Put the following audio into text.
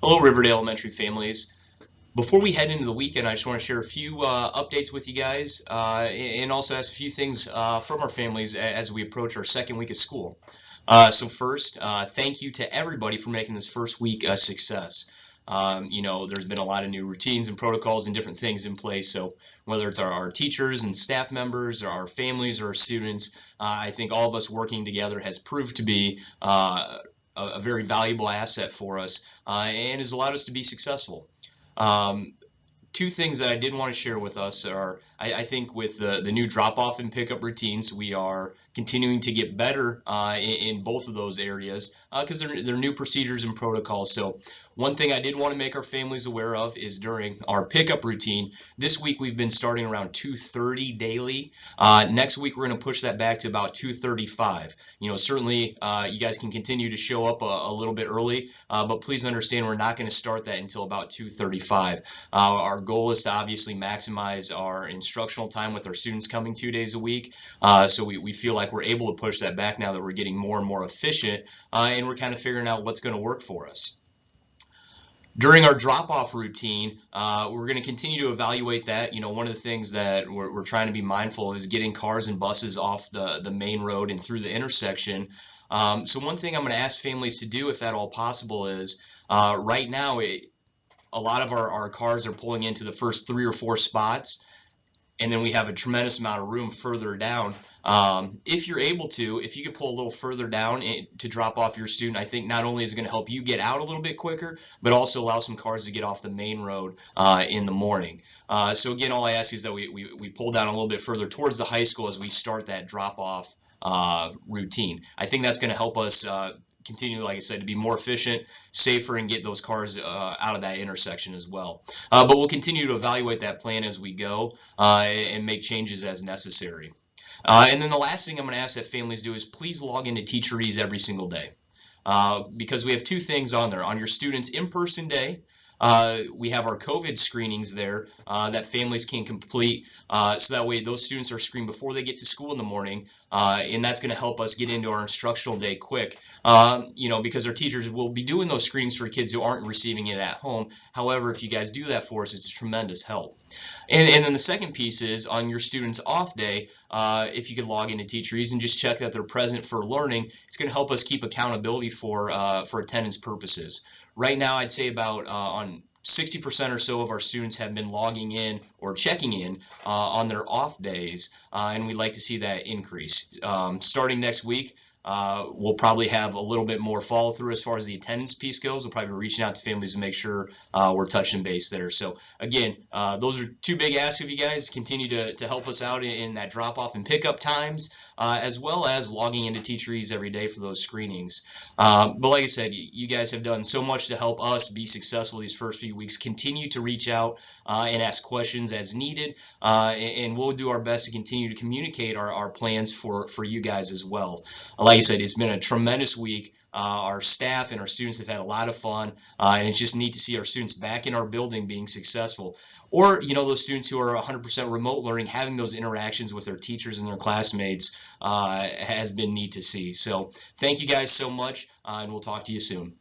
Hello, Riverdale Elementary families. Before we head into the weekend, I just want to share a few updates with you guys and also ask a few things from our families as we approach our second week of school. So first, thank you to everybody for making this first week a success. There's been a lot of new routines and protocols and different things in place. So whether it's our teachers and staff members, or our families, or our students, I think all of us working together has proved to be a very valuable asset for us and has allowed us to be successful. Um, Two things that I did want to share with us are I think with the new drop off and pickup routines, we are continuing to get better in both of those areas because they're new procedures and protocols. So one thing I did want to make our families aware of is during our pickup routine, this week we've been starting around 2:30 daily. Next week we're going to push that back to about 2:35. Certainly you guys can continue to show up a little bit early, but please understand we're not going to start that until about 2:35. Our goal is to obviously maximize our instructional time with our students coming 2 days a week. So we feel like we're able to push that back now that we're getting more and more efficient and we're kind of figuring out what's going to work for us. During our drop-off routine, we're going to continue to evaluate that. One of the things that we're trying to be mindful of is getting cars and buses off the main road and through the intersection. So one thing I'm going to ask families to do, if at all possible, is right now a lot of our cars are pulling into the first 3 or 4 spots, and then we have a tremendous amount of room further down. If you're able to, if you could pull a little further down to drop off your student, I think not only is it going to help you get out a little bit quicker, but also allow some cars to get off the main road in the morning. So again, all I ask is that we pull down a little bit further towards the high school as we start that drop off routine. I think that's going to help us continue, like I said, to be more efficient, safer, and get those cars out of that intersection as well. But we'll continue to evaluate that plan as we go and make changes as necessary. And then the last thing I'm going to ask that families do is please log into Teacherease every single day. Because we have two things on there. On your students' in-person day, we have our COVID screenings there that families can complete so that way those students are screened before they get to school in the morning, and that's going to help us get into our instructional day quick, because our teachers will be doing those screenings for kids who aren't receiving it at home. However, if you guys do that for us, it's a tremendous help. And then the second piece is on your student's off day, if you could log into Teacherease and just check that they're present for learning, it's going to help us keep accountability for attendance purposes. Right now, I'd say about on 60% or so of our students have been logging in or checking in on their off days, and we'd like to see that increase. Starting next week, we'll probably have a little bit more follow through as far as the attendance piece goes. We'll probably be reaching out to families to make sure we're touching base there. So again, those are two big asks of you guys. Continue to help us out in that drop off and pickup times, as well as logging into Teacherease every day for those screenings. But like I said, you guys have done so much to help us be successful these first few weeks. Continue to reach out and ask questions as needed, and we'll do our best to continue to communicate our plans for you guys as well. Like I said, it's been a tremendous week. Our staff and our students have had a lot of fun, and it's just neat to see our students back in our building being successful. Or, those students who are 100% remote learning, having those interactions with their teachers and their classmates has been neat to see. So thank you guys so much, and we'll talk to you soon.